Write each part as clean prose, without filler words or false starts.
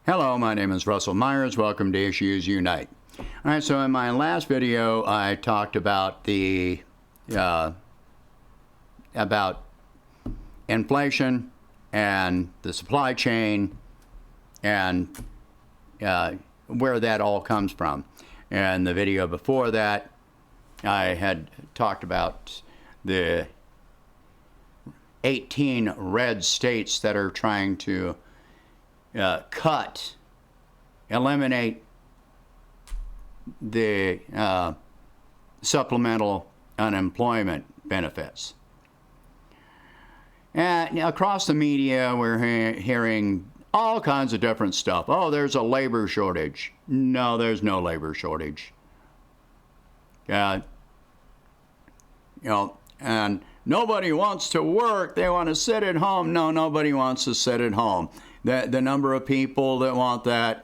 Hello, my name is Russell Myers. Welcome to Issues Unite. All right, so in my last video, I talked about about inflation and the supply chain and where that all comes from. And the video before that, I had talked about the 18 red states that are trying to eliminate the supplemental unemployment benefits. And across the media, we're hearing all kinds of different stuff. Oh, there's a labor shortage. No, there's no labor shortage. And nobody wants to work. They want to sit at home. No, nobody wants to sit at home. The number of people that want that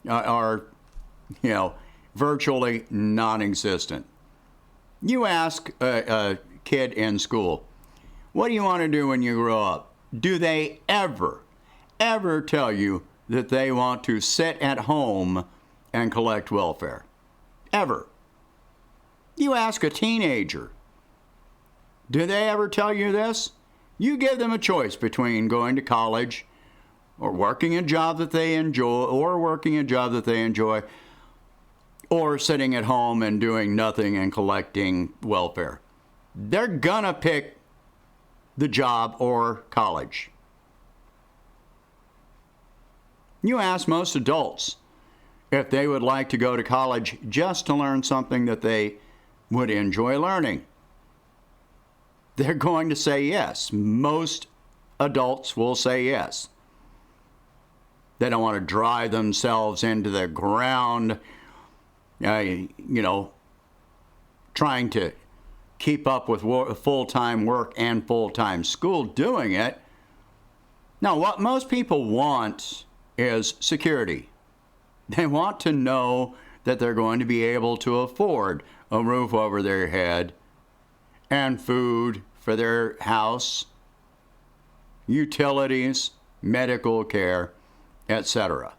are virtually non-existent. You ask a kid in school, what do you want to do when you grow up? Do they ever tell you that they want to sit at home and collect welfare? Ever. You ask a teenager, do they ever tell you this? You give them a choice between going to college or working a job that they enjoy, or sitting at home and doing nothing and collecting welfare. They're gonna pick the job or college. You ask most adults if they would like to go to college just to learn something that they would enjoy learning. They're going to say yes. Most adults will say yes. They don't want to drive themselves into the ground, trying to keep up with full-time work and full-time school doing it. Now, what most people want is security. They want to know that they're going to be able to afford a roof over their head and food for their house, utilities, medical care, etc.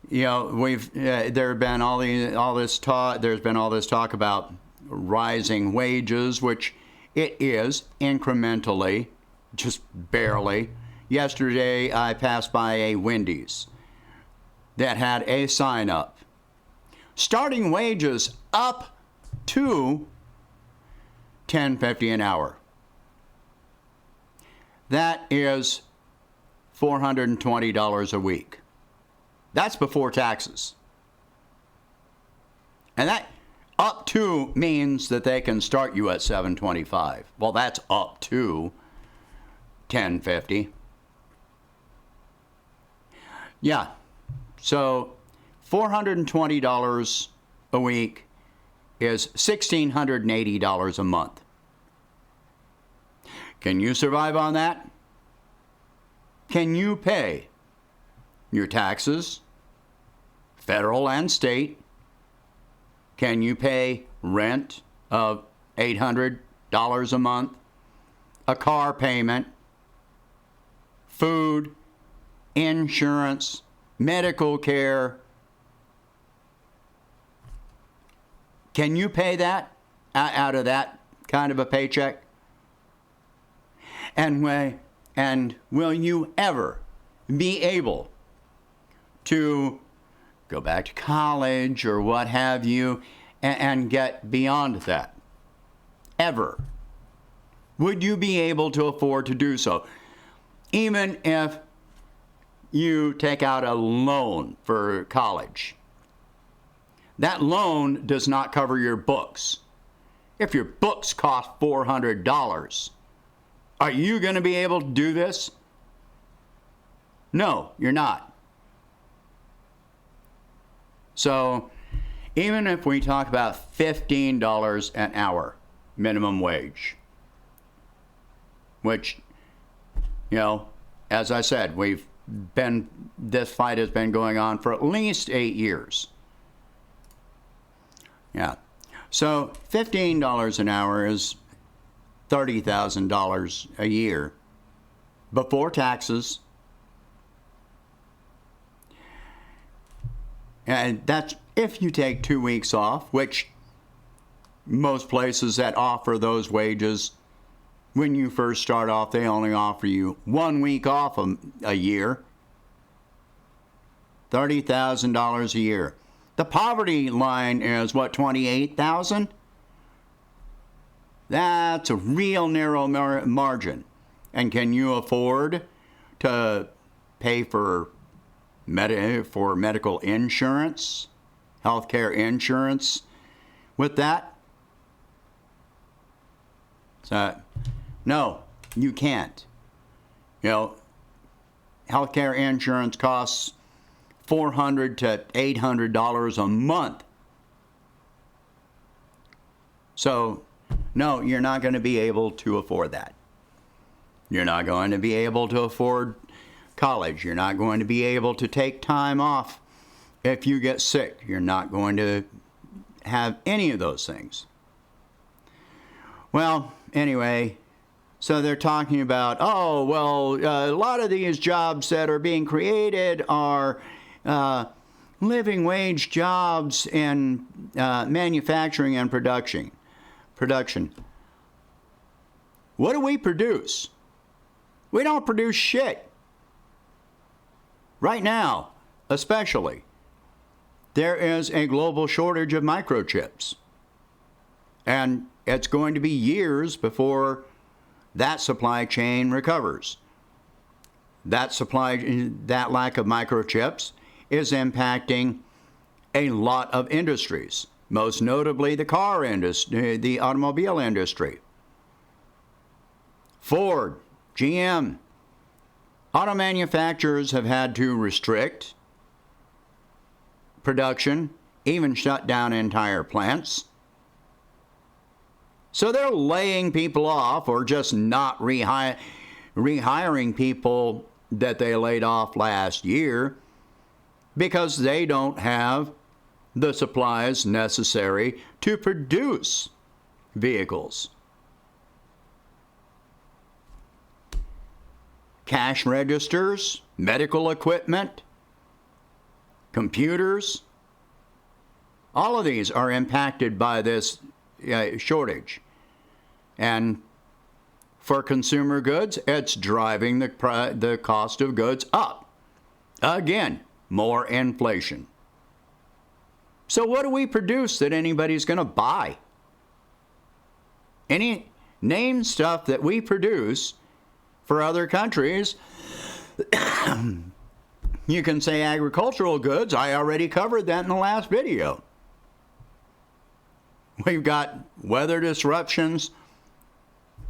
There's been all this talk about rising wages, which it is incrementally, just barely. Yesterday, I passed by a Wendy's that had a sign up. Starting wages up to $10.50 an hour. That is $420 a week. That's before taxes. And that up to means that they can start you at $7.25. Well, that's up to $10.50. Yeah. So $420 a week is $1,680 a month. Can you survive on that? Can you pay your taxes, federal and state? Can you pay rent of $800 a month, a car payment, food, insurance, medical care? Can you pay that out of that kind of a paycheck? And will you ever be able to go back to college or what have you and get beyond that? Ever? Would you be able to afford to do so? Even if you take out a loan for college. That loan does not cover your books. If your books cost $400, are you going to be able to do this? No, you're not. So even if we talk about $15 an hour minimum wage, which, as I said, this fight has been going on for at least 8 years. Yeah. So $15 an hour is $30,000 a year. before taxes. And that's if you take 2 weeks off, which most places that offer those wages, when you first start off, they only offer you 1 week off a year. $30,000 a year. The poverty line is what, 28,000? That's a real narrow margin. And can you afford to pay for medical insurance, healthcare insurance with that? So, no, you can't. You know, healthcare insurance costs $400 to $800 a month. So, no, you're not going to be able to afford that. You're not going to be able to afford college. You're not going to be able to take time off if you get sick. You're not going to have any of those things. Well, anyway, so they're talking about, oh, well, a lot of these jobs that are being created are living wage jobs in manufacturing and production. What do we produce? We don't produce shit. Right now, especially, there is a global shortage of microchips. And it's going to be years before that supply chain recovers. That lack of microchips is impacting a lot of industries, most notably the car industry, the automobile industry. Ford, GM, auto manufacturers have had to restrict production, even shut down entire plants. So they're laying people off or just not rehiring people that they laid off last year because they don't have the supplies necessary to produce vehicles. Cash registers, medical equipment, computers, all of these are impacted by this shortage. And for consumer goods, it's driving the cost of goods up. Again, more inflation. So what do we produce that anybody's going to buy? Name stuff that we produce for other countries. You can say agricultural goods. I already covered that in the last video. We've got weather disruptions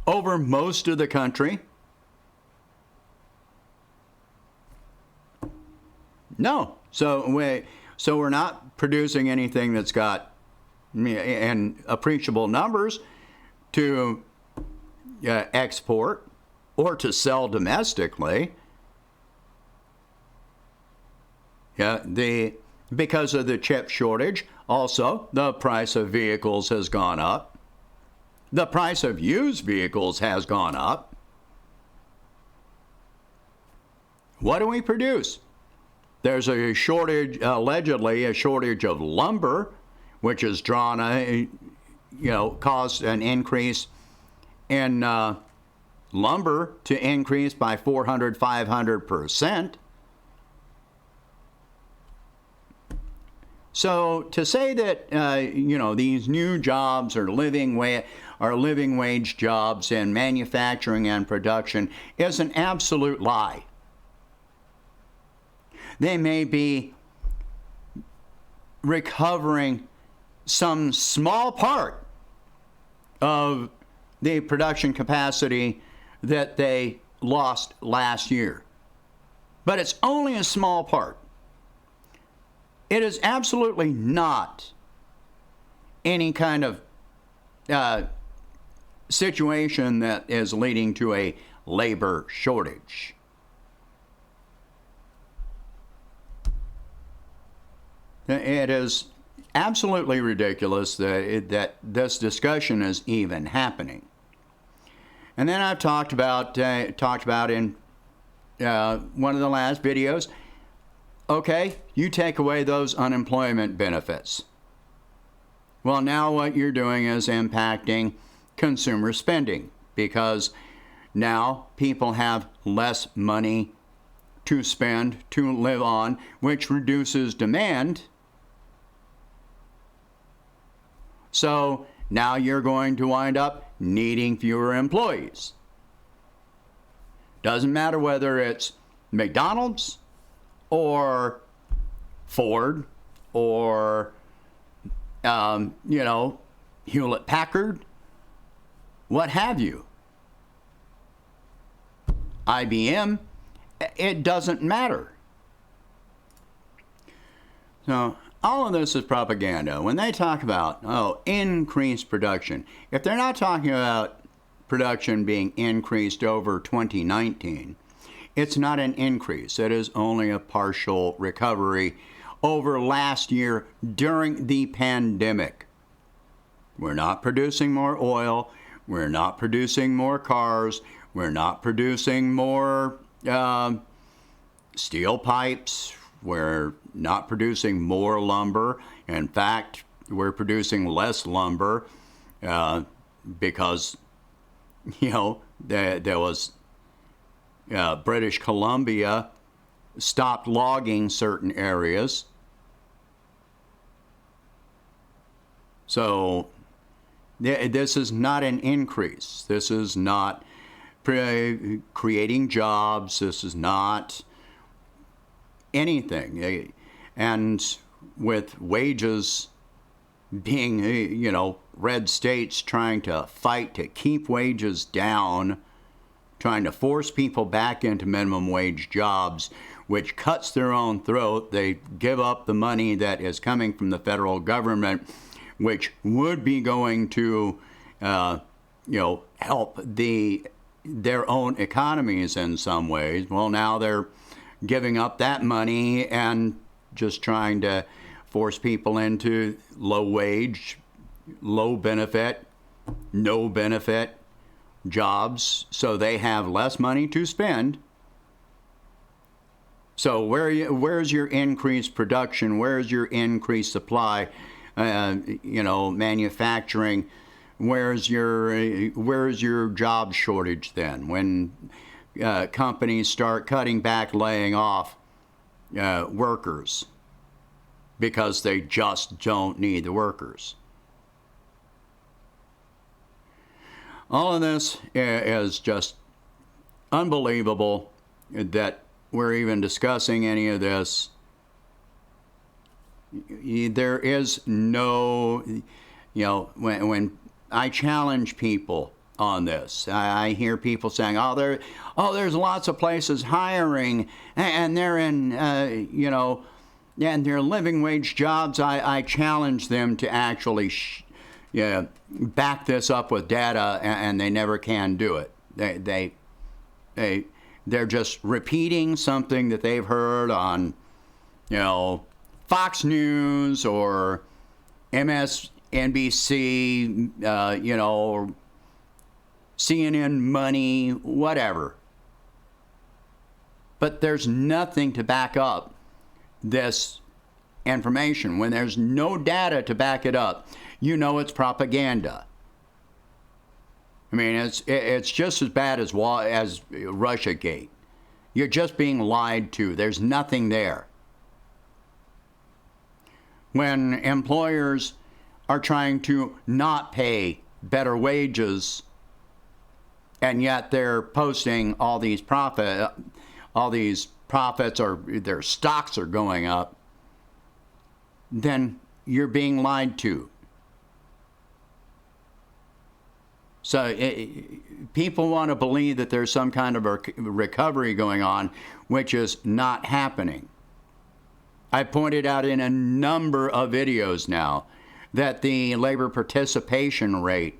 over most of the country. No. So we're not producing anything that's got in appreciable numbers to export or to sell domestically. Because of the chip shortage, also the price of vehicles has gone up. The price of used vehicles has gone up. What do we produce? There's a shortage, allegedly a shortage of lumber, which has caused an increase in lumber to increase by 400-500%. So to say that these new jobs are living wage jobs in manufacturing and production is an absolute lie. They may be recovering some small part of the production capacity that they lost last year, but it's only a small part. It is absolutely not any kind of situation that is leading to a labor shortage. It is absolutely ridiculous that this discussion is even happening. And then I've talked about in one of the last videos. Okay, you take away those unemployment benefits. Well, now what you're doing is impacting consumer spending, because now people have less money to spend, to live on, which reduces demand. So now you're going to wind up needing fewer employees. Doesn't matter whether it's McDonald's or Ford or, Hewlett Packard, what have you. IBM, it doesn't matter. So all of this is propaganda. When they talk about, increased production, if they're not talking about production being increased over 2019, it's not an increase. It is only a partial recovery over last year during the pandemic. We're not producing more oil. We're not producing more cars. We're not producing more steel pipes. We're not producing more lumber. In fact, we're producing less lumber because, there was British Columbia stopped logging certain areas. So this is not an increase. This is not creating jobs. This is not anything. And with wages being, red states trying to fight to keep wages down, trying to force people back into minimum wage jobs, which cuts their own throat. They give up the money that is coming from the federal government, which would be going to, help their own economies in some ways. Well, now they're giving up that money and just trying to force people into low wage, low benefit, no benefit jobs, so they have less money to spend. So where's your increased production? Where's your increased supply? Manufacturing. Where's your job shortage then? When companies start cutting back, laying off workers because they just don't need the workers. All of this is just unbelievable that we're even discussing any of this. There is no, when I challenge people on this, I hear people saying, there's lots of places hiring, and they're in, and they're living wage jobs. I challenge them to actually back this up with data, and they never can do it. They're just repeating something that they've heard on, Fox News or MSNBC, or CNN Money, whatever. But there's nothing to back up this information. When there's no data to back it up, it's propaganda. I mean, it's just as bad as Russiagate. You're just being lied to. There's nothing there. When employers are trying to not pay better wages, and yet they're posting all these profits, or their stocks are going up, then you're being lied to. So people want to believe that there's some kind of a recovery going on, which is not happening. I pointed out in a number of videos now that the labor participation rate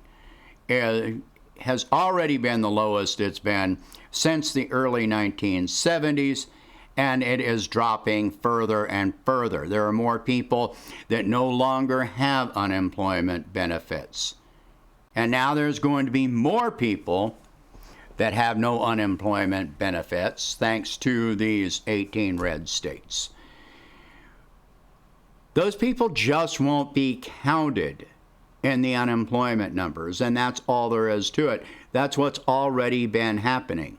has already been the lowest it's been since the early 1970s, and it is dropping further and further. There are more people that no longer have unemployment benefits. And now there's going to be more people that have no unemployment benefits thanks to these 18 red states. Those people just won't be counted in the unemployment numbers, and that's all there is to it. That's what's already been happening.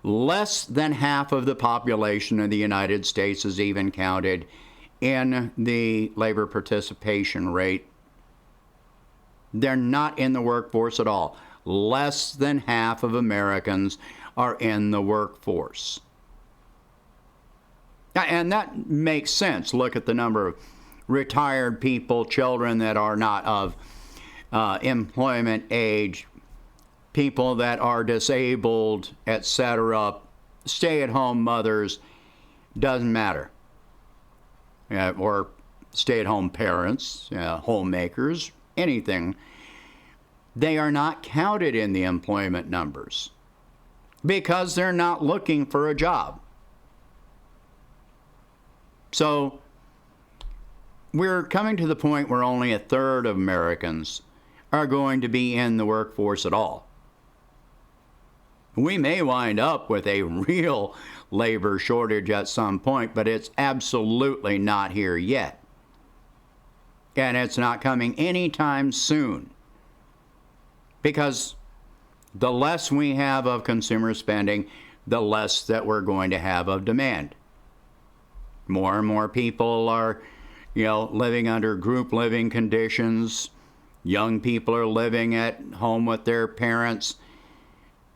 Less than half of the population of the United States is even counted in the labor participation rate. They're not in the workforce at all. Less than half of Americans are in the workforce. And that makes sense. Look at the number of retired people, children that are not of employment age, people that are disabled, etc., stay-at-home mothers, doesn't matter. Or stay-at-home parents, homemakers, anything. They are not counted in the employment numbers because they're not looking for a job. So we're coming to the point where only a third of Americans are going to be in the workforce at all. We may wind up with a real labor shortage at some point, but it's absolutely not here yet. And it's not coming anytime soon. Because the less we have of consumer spending, the less that we're going to have of demand. More and more people are, living under group living conditions. Young people are living at home with their parents.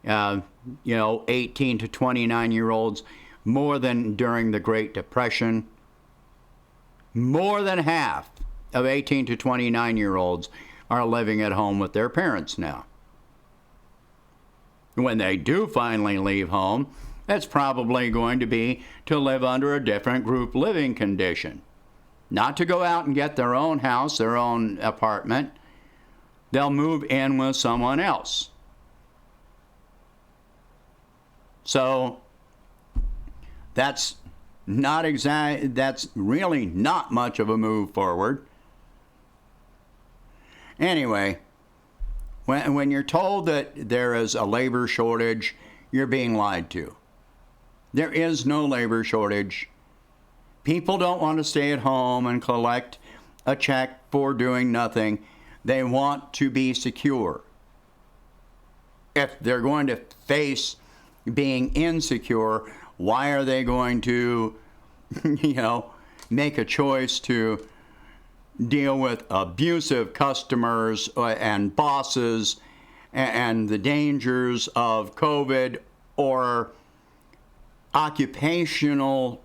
18 to 29-year-olds, more than during the Great Depression. More than half of 18 to 29-year-olds are living at home with their parents now. When they do finally leave home, it's probably going to be to live under a different group living condition. Not to go out and get their own house, their own apartment. They'll move in with someone else. So that's really not much of a move forward. Anyway, when you're told that there is a labor shortage, you're being lied to. There is no labor shortage. People don't want to stay at home and collect a check for doing nothing. They want to be secure. If they're going to face being insecure, why are they going to, make a choice to deal with abusive customers and bosses and the dangers of COVID or occupational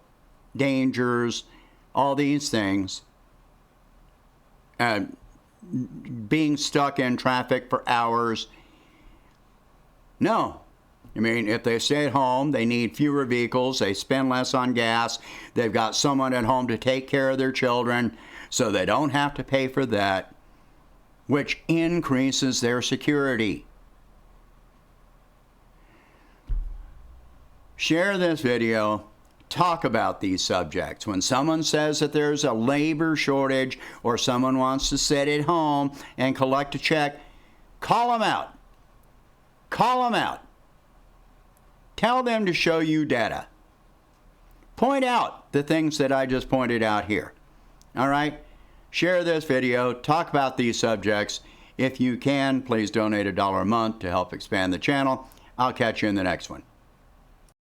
dangers, all these things, being stuck in traffic for hours? No. If they stay at home, they need fewer vehicles, they spend less on gas, they've got someone at home to take care of their children, so they don't have to pay for that, which increases their security. Share this video. Talk about these subjects. When someone says that there's a labor shortage or someone wants to sit at home and collect a check, call them out. Call them out. Tell them to show you data. Point out the things that I just pointed out here. All right? Share this video. Talk about these subjects. If you can, please donate $1 a month to help expand the channel. I'll catch you in the next one.